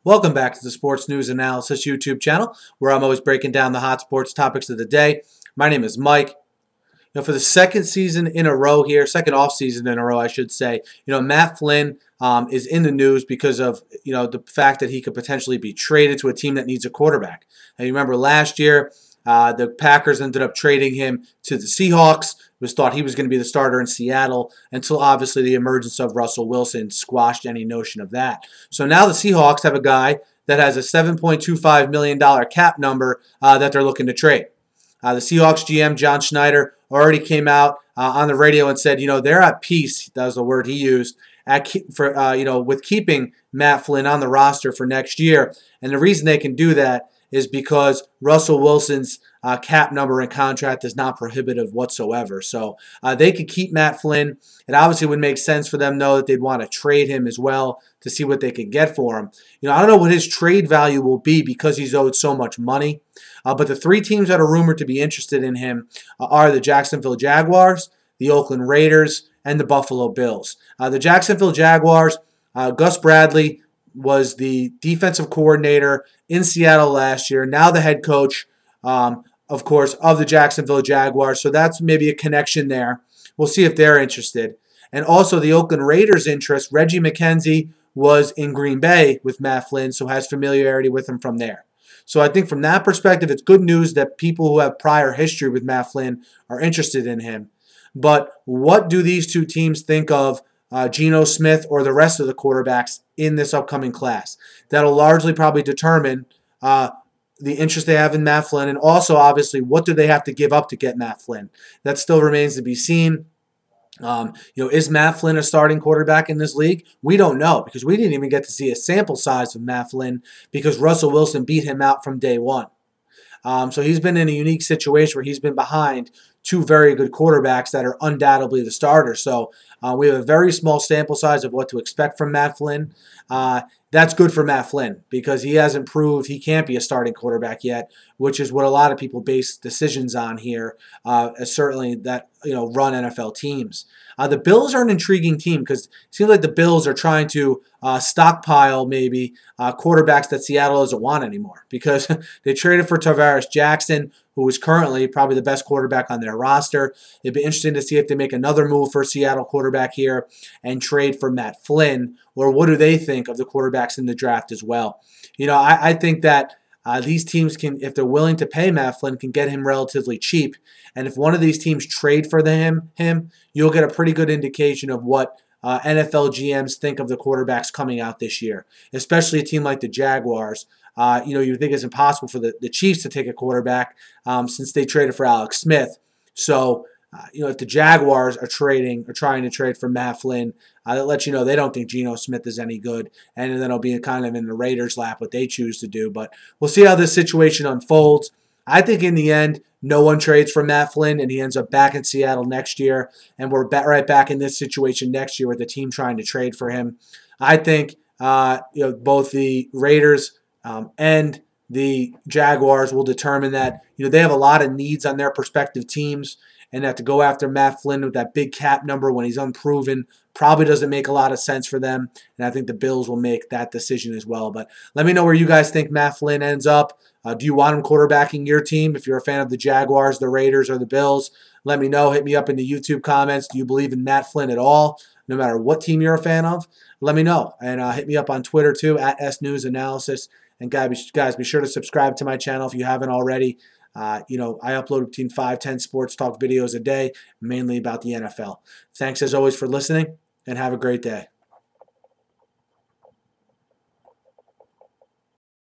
Welcome back to the Sports News Analysis YouTube channel, where I'm always breaking down the hot sports topics of the day. My name is Mike. For the second season in a row here, second off season in a row, I should say, Matt Flynn is in the news because of, the fact that he could potentially be traded to a team that needs a quarterback. And you remember last year, the Packers ended up trading him to the Seahawks. It was thought he was going to be the starter in Seattle until obviously the emergence of Russell Wilson squashed any notion of that. So now the Seahawks have a guy that has a $7.25 million cap number that they're looking to trade. The Seahawks GM, John Schneider, already came out on the radio and said, they're at peace, that was the word he used, with keeping Matt Flynn on the roster for next year. And the reason they can do that is because Russell Wilson's cap number and contract is not prohibitive whatsoever. So they could keep Matt Flynn. It obviously would make sense for them, though, that they'd want to trade him as well to see what they could get for him. I don't know what his trade value will be because he's owed so much money. But the three teams that are rumored to be interested in him are the Jacksonville Jaguars, the Oakland Raiders, and the Buffalo Bills. The Jacksonville Jaguars, Gus Bradley was the defensive coordinator in Seattle last year, now the head coach, of course, of the Jacksonville Jaguars. So that's maybe a connection there. We'll see if they're interested. And also the Oakland Raiders' interest, Reggie McKenzie was in Green Bay with Matt Flynn, so has familiarity with him from there. So I think from that perspective, it's good news that people who have prior history with Matt Flynn are interested in him. But what do these two teams think of Geno Smith or the rest of the quarterbacks in this upcoming class? That'll largely probably determine the interest they have in Matt Flynn, and also, obviously, what do they have to give up to get Matt Flynn? That still remains to be seen. Is Matt Flynn a starting quarterback in this league? We don't know because we didn't even get to see a sample size of Matt Flynn because Russell Wilson beat him out from day one. So he's been in a unique situation where he's been behind two very good quarterbacks that are undoubtedly the starters. So we have a very small sample size of what to expect from Matt Flynn. That's good for Matt Flynn because he hasn't proved he can't be a starting quarterback yet, which is what a lot of people base decisions on here, certainly that run NFL teams. The Bills are an intriguing team because it seems like the Bills are trying to stockpile maybe quarterbacks that Seattle doesn't want anymore because they traded for Tarvaris Jackson, who is currently probably the best quarterback on their roster. It'd be interesting to see if they make another move for a Seattle quarterback here and trade for Matt Flynn, or what do they think of the quarterbacks in the draft as well. I think that these teams can, if they're willing to pay Matt Flynn, can get him relatively cheap. And if one of these teams trade for him, you'll get a pretty good indication of what NFL GMs think of the quarterbacks coming out this year, especially a team like the Jaguars. You think it's impossible for the Chiefs to take a quarterback since they traded for Alex Smith. So, if the Jaguars are trying to trade for Matt Flynn, that lets you know they don't think Geno Smith is any good, and then it'll be kind of in the Raiders' lap what they choose to do. But we'll see how this situation unfolds. I think in the end, no one trades for Matt Flynn, and he ends up back in Seattle next year, and we're right back in this situation next year with the team trying to trade for him. I think both the Raiders and the Jaguars will determine that they have a lot of needs on their prospective teams, and that to go after Matt Flynn with that big cap number when he's unproven probably doesn't make a lot of sense for them, and I think the Bills will make that decision as well. But let me know where you guys think Matt Flynn ends up. Do you want him quarterbacking your team? If you're a fan of the Jaguars, the Raiders, or the Bills, let me know. Hit me up in the YouTube comments. Do you believe in Matt Flynn at all, no matter what team you're a fan of? Let me know. And hit me up on Twitter, too, at SNewsAnalysis. And guys, be sure to subscribe to my channel if you haven't already. I upload between 5-10 sports talk videos a day, mainly about the NFL. Thanks, as always, for listening, and have a great day.